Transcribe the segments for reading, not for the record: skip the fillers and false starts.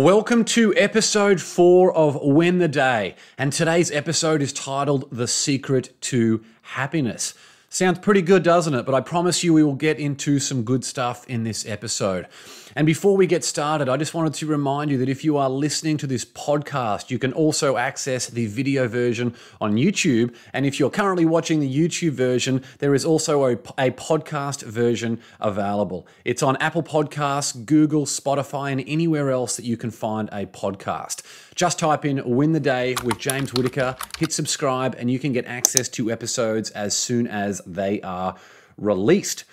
Welcome to episode 4 of Win the Day, and today's episode is titled The Secret to Happiness. Sounds pretty good, doesn't it? But I promise you we will get into some good stuff in this episode. And before we get started, I just wanted to remind you that if you are listening to this podcast, you can also access the video version on YouTube. And if you're currently watching the YouTube version, there is also a podcast version available. It's on Apple Podcasts, Google, Spotify, and anywhere else that you can find a podcast. Just type in Win the Day with James Whittaker, hit subscribe, and you can get access to episodes as soon as they are released.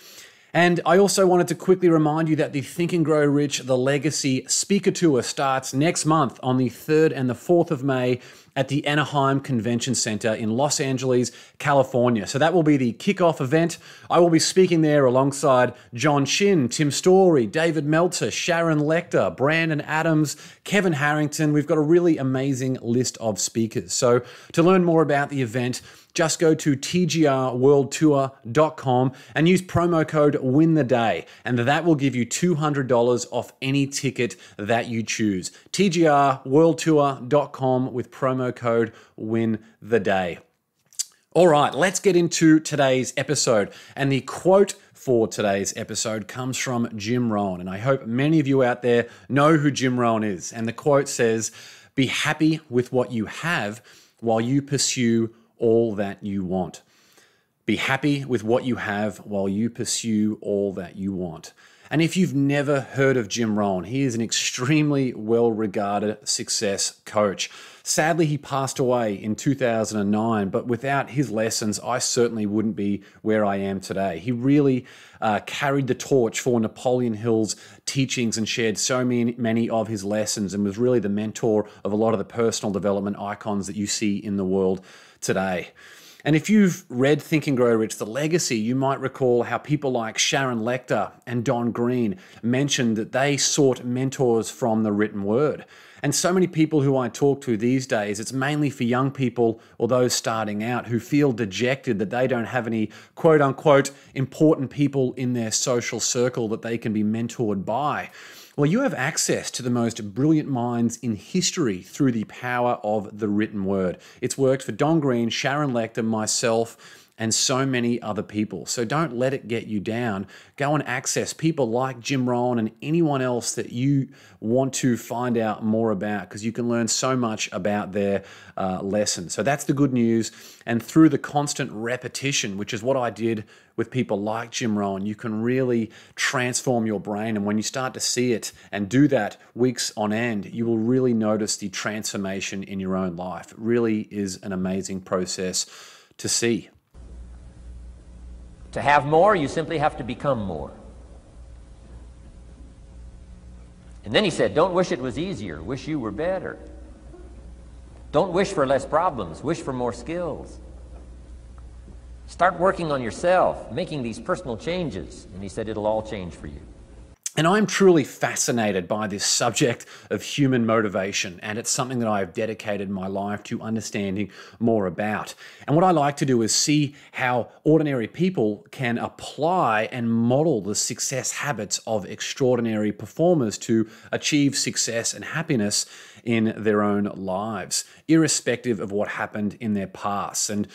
And I also wanted to quickly remind you that the Think and Grow Rich, the Legacy Speaker Tour starts next month on the 3rd and the 4th of May at the Anaheim Convention Center in Los Angeles, California. So that will be the kickoff event. I will be speaking there alongside John Shin, Tim Storey, David Meltzer, Sharon Lecter, Brandon Adams, Kevin Harrington. We've got a really amazing list of speakers. So to learn more about the event, just go to tgrworldtour.com and use promo code WINTHEDAY, and that will give you $200 off any ticket that you choose. tgrworldtour.com with promo code WINTHEDAY. All right, let's get into today's episode. And the quote for today's episode comes from Jim Rohn, and I hope many of you out there know who Jim Rohn is. And the quote says, "Be happy with what you have while you pursue all that you want." Be happy with what you have while you pursue all that you want. And if you've never heard of Jim Rohn, he is an extremely well-regarded success coach. Sadly, he passed away in 2009, but without his lessons, I certainly wouldn't be where I am today. He really carried the torch for Napoleon Hill's teachings and shared so many of his lessons, and was really the mentor of a lot of the personal development icons that you see in the world today. And if you've read Think and Grow Rich, The Legacy, you might recall how people like Sharon Lecter and Don Green mentioned that they sought mentors from the written word. And so many people who I talk to these days, it's mainly for young people or those starting out who feel dejected that they don't have any quote unquote important people in their social circle that they can be mentored by. Well, you have access to the most brilliant minds in history through the power of the written word. It's worked for Don Green, Sharon Lecter, myself, and so many other people. So don't let it get you down. Go and access people like Jim Rohn and anyone else that you want to find out more about, because you can learn so much about their lessons. So that's the good news. And through the constant repetition, which is what I did with people like Jim Rohn, you can really transform your brain. And when you start to see it and do that weeks on end, you will really notice the transformation in your own life. It really is an amazing process to see. To have more, you simply have to become more. And then he said, don't wish it was easier, wish you were better. Don't wish for less problems, wish for more skills. Start working on yourself, making these personal changes. And he said, it'll all change for you. And I'm truly fascinated by this subject of human motivation, and it's something that I have dedicated my life to understanding more about. And what I like to do is see how ordinary people can apply and model the success habits of extraordinary performers to achieve success and happiness in their own lives, irrespective of what happened in their past. And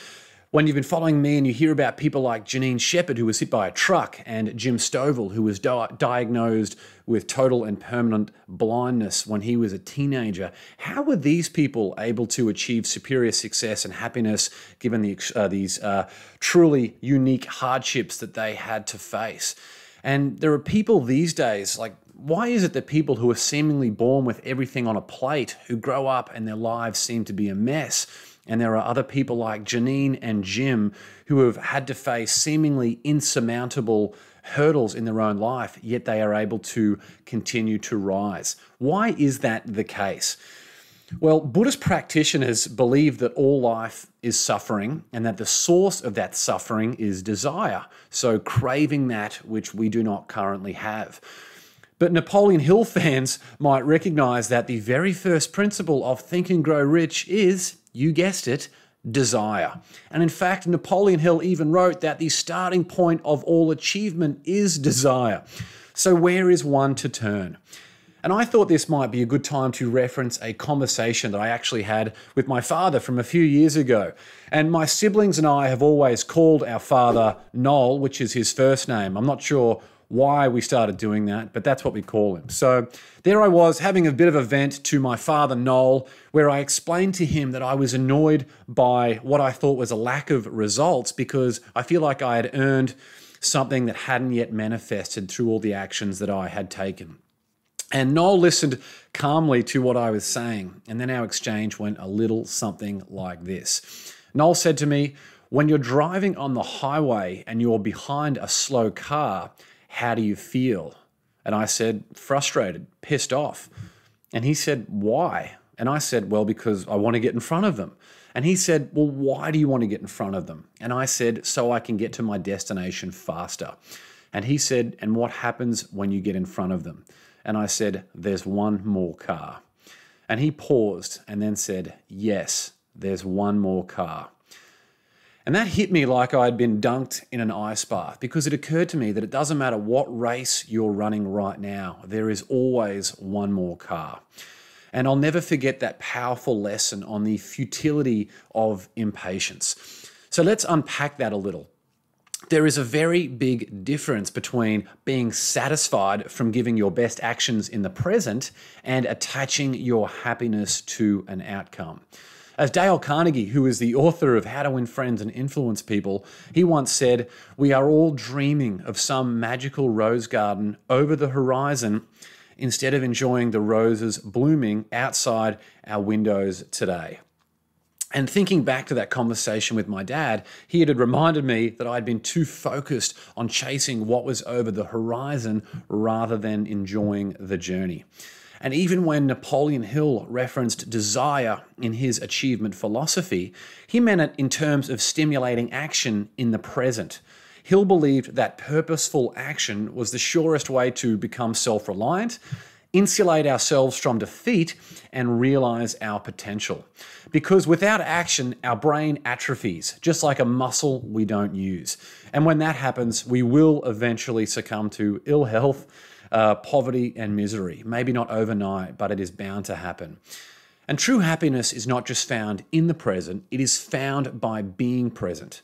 when you've been following me and you hear about people like Janine Shepherd, who was hit by a truck, and Jim Stovall, who was diagnosed with total and permanent blindness when he was a teenager, how were these people able to achieve superior success and happiness given these truly unique hardships that they had to face? And there are people these days, like, why is it that people who are seemingly born with everything on a plate, who grow up and their lives seem to be a mess? And there are other people like Janine and Jim who have had to face seemingly insurmountable hurdles in their own life, yet they are able to continue to rise. Why is that the case? Well, Buddhist practitioners believe that all life is suffering and that the source of that suffering is desire, so craving that which we do not currently have. But Napoleon Hill fans might recognize that the very first principle of Think and Grow Rich is, you guessed it, desire. And in fact, Napoleon Hill even wrote that the starting point of all achievement is desire. So where is one to turn? And And I thought this might be a good time to reference a conversation that I actually had with my father from a few years ago. And my siblings and I have always called our father Noel, which is his first name. I'm not sure why we started doing that, but that's what we call him. So there I was having a bit of a vent to my father Noel, where I explained to him that I was annoyed by what I thought was a lack of results because I feel like I had earned something that hadn't yet manifested through all the actions that I had taken. And Noel listened calmly to what I was saying, and then our exchange went a little something like this. Noel said to me, "When you're driving on the highway and you're behind a slow car, how do you feel?" And I said, "Frustrated, pissed off." And he said, "Why?" And I said, "Well, because I want to get in front of them." And he said, "Well, why do you want to get in front of them?" And I said, "So I can get to my destination faster." And he said, "And what happens when you get in front of them?" And I said, "There's one more car." And he paused and then said, "Yes, there's one more car." And that hit me like I'd been dunked in an ice bath, because it occurred to me that it doesn't matter what race you're running right now, there is always one more car. And I'll never forget that powerful lesson on the futility of impatience. So let's unpack that a little. There is a very big difference between being satisfied from giving your best actions in the present and attaching your happiness to an outcome. As Dale Carnegie, who is the author of How to Win Friends and Influence People, he once said, "We are all dreaming of some magical rose garden over the horizon instead of enjoying the roses blooming outside our windows today." And thinking back to that conversation with my dad, he had reminded me that I'd been too focused on chasing what was over the horizon rather than enjoying the journey. And even when Napoleon Hill referenced desire in his achievement philosophy, he meant it in terms of stimulating action in the present. Hill believed that purposeful action was the surest way to become self-reliant, insulate ourselves from defeat, and realize our potential. Because without action, our brain atrophies, just like a muscle we don't use. And when that happens, we will eventually succumb to ill health, poverty, and misery. Maybe not overnight, but it is bound to happen. And true happiness is not just found in the present, it is found by being present.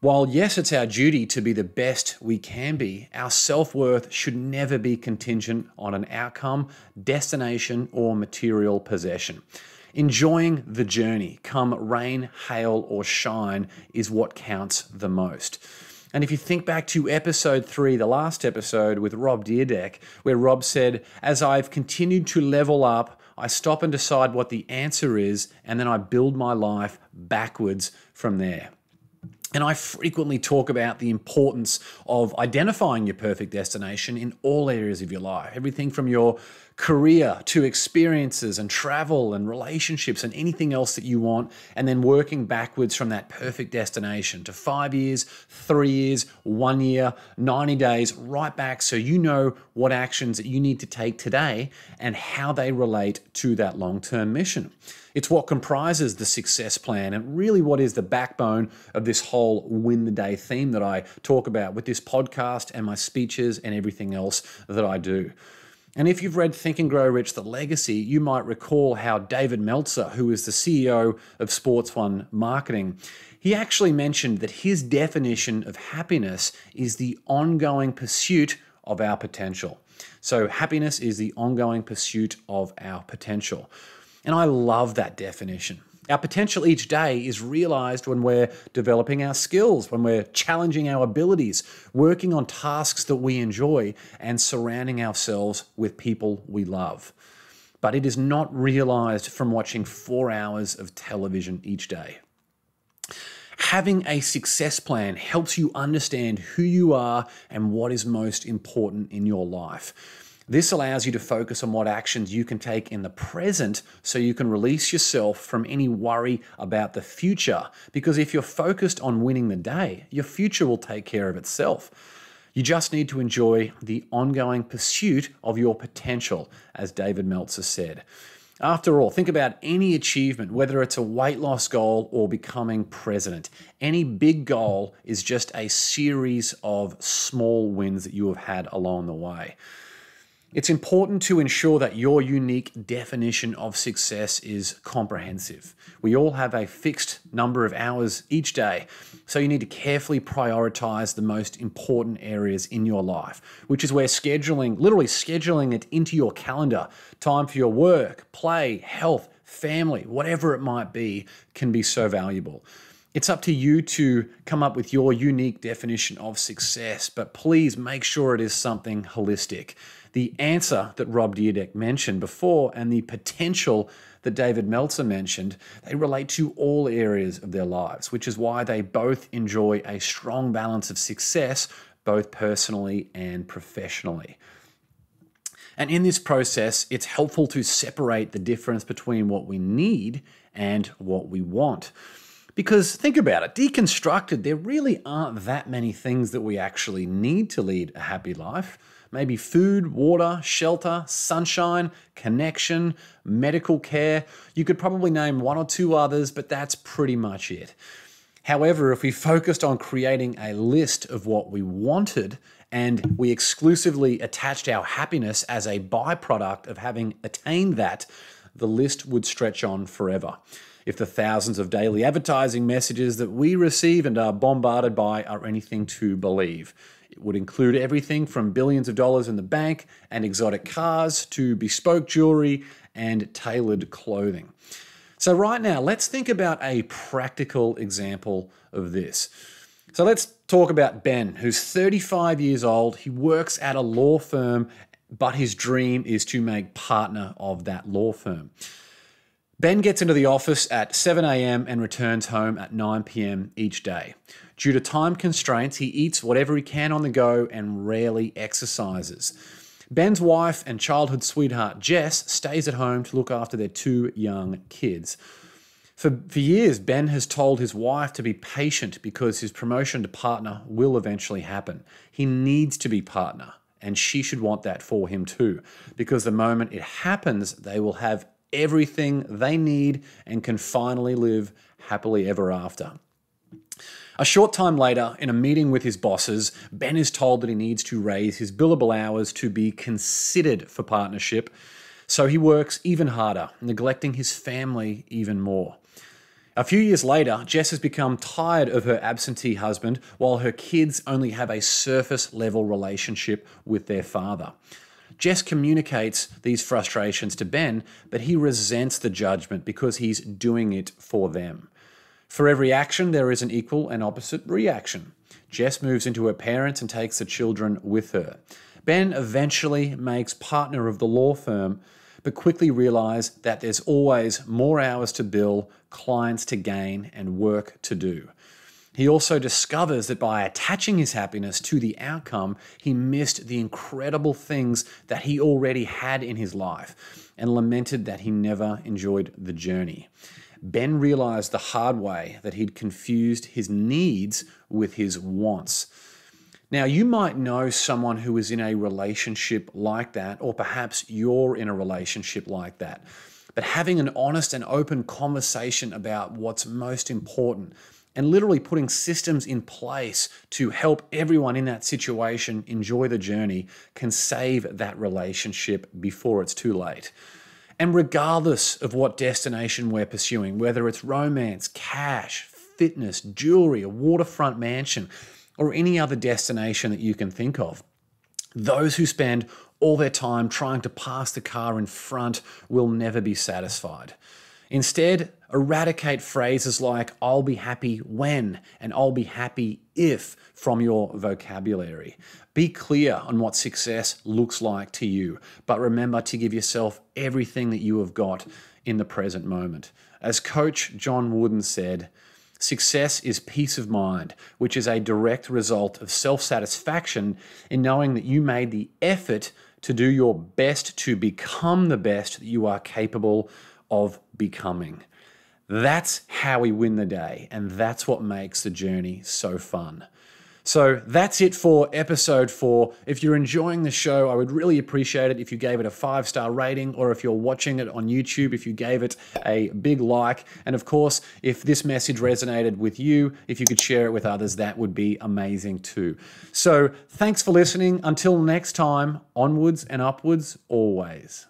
While yes, it's our duty to be the best we can be, our self-worth should never be contingent on an outcome, destination, or material possession. Enjoying the journey, come rain, hail, or shine, is what counts the most. And if you think back to episode 3, the last episode with Rob Deerdeck, where Rob said, "As I've continued to level up, I stop and decide what the answer is, and then I build my life backwards from there." And I frequently talk about the importance of identifying your perfect destination in all areas of your life. Everything from your career to experiences and travel and relationships and anything else that you want, and then working backwards from that perfect destination to 5 years, 3 years, 1 year, 90 days, right back, so you know what actions that you need to take today and how they relate to that long-term mission. It's what comprises the success plan and really what is the backbone of this whole win the day theme that I talk about with this podcast and my speeches and everything else that I do. And if you've read Think and Grow Rich, The Legacy, you might recall how David Meltzer, who is the CEO of Sports One Marketing, he actually mentioned that his definition of happiness is the ongoing pursuit of our potential. So happiness is the ongoing pursuit of our potential. And I love that definition. Our potential each day is realized when we're developing our skills, when we're challenging our abilities, working on tasks that we enjoy, and surrounding ourselves with people we love. But it is not realized from watching 4 hours of television each day. Having a success plan helps you understand who you are and what is most important in your life. This allows you to focus on what actions you can take in the present so you can release yourself from any worry about the future. Because if you're focused on winning the day, your future will take care of itself. You just need to enjoy the ongoing pursuit of your potential, as David Meltzer said. After all, think about any achievement, whether it's a weight loss goal or becoming president. Any big goal is just a series of small wins that you have had along the way. It's important to ensure that your unique definition of success is comprehensive. We all have a fixed number of hours each day, so you need to carefully prioritize the most important areas in your life, which is where literally scheduling it into your calendar, time for your work, play, health, family, whatever it might be, can be so valuable. It's up to you to come up with your unique definition of success, but please make sure it is something holistic. The answer that Rob Dyrdek mentioned before and the potential that David Meltzer mentioned, they relate to all areas of their lives, which is why they both enjoy a strong balance of success, both personally and professionally. And in this process, it's helpful to separate the difference between what we need and what we want. Because think about it, deconstructed, there really aren't that many things that we actually need to lead a happy life. Maybe food, water, shelter, sunshine, connection, medical care. You could probably name one or two others, but that's pretty much it. However, if we focused on creating a list of what we wanted and we exclusively attached our happiness as a byproduct of having attained that, the list would stretch on forever. If the thousands of daily advertising messages that we receive and are bombarded by are anything to believe. It would include everything from billions of dollars in the bank and exotic cars to bespoke jewelry and tailored clothing. So right now, let's think about a practical example of this. So let's talk about Ben, who's 35 years old. He works at a law firm, but his dream is to make partner of that law firm. Ben gets into the office at 7 a.m. and returns home at 9 p.m. each day. Due to time constraints, he eats whatever he can on the go and rarely exercises. Ben's wife and childhood sweetheart Jess stays at home to look after their two young kids. For years, Ben has told his wife to be patient because his promotion to partner will eventually happen. He needs to be partner, and she should want that for him too, because the moment it happens, they will have everything they need and can finally live happily ever after. A short time later, in a meeting with his bosses, Ben is told that he needs to raise his billable hours to be considered for partnership, so he works even harder, neglecting his family even more. A few years later, Jess has become tired of her absentee husband, while her kids only have a surface-level relationship with their father. Jess communicates these frustrations to Ben, but he resents the judgment because he's doing it for them. For every action, there is an equal and opposite reaction. Jess moves into her parents and takes the children with her. Ben eventually makes partner of the law firm, but quickly realizes that there's always more hours to bill, clients to gain, and work to do. He also discovers that by attaching his happiness to the outcome, he missed the incredible things that he already had in his life and lamented that he never enjoyed the journey. Ben realized the hard way that he'd confused his needs with his wants. Now, you might know someone who is in a relationship like that, or perhaps you're in a relationship like that. But having an honest and open conversation about what's most important and literally putting systems in place to help everyone in that situation enjoy the journey can save that relationship before it's too late. And regardless of what destination we're pursuing, whether it's romance, cash, fitness, jewelry, a waterfront mansion, or any other destination that you can think of, those who spend all their time trying to pass the car in front will never be satisfied. Instead, eradicate phrases like, "I'll be happy when," and "I'll be happy if" from your vocabulary. Be clear on what success looks like to you, but remember to give yourself everything that you have got in the present moment. As Coach John Wooden said, success is peace of mind, which is a direct result of self-satisfaction in knowing that you made the effort to do your best to become the best that you are capable of becoming. That's how we win the day, and that's what makes the journey so fun. So that's it for episode 4. If you're enjoying the show, I would really appreciate it if you gave it a 5-star rating, or if you're watching it on YouTube, if you gave it a big like. And of course, if this message resonated with you, if you could share it with others, that would be amazing too. So thanks for listening. Until next time, onwards and upwards always.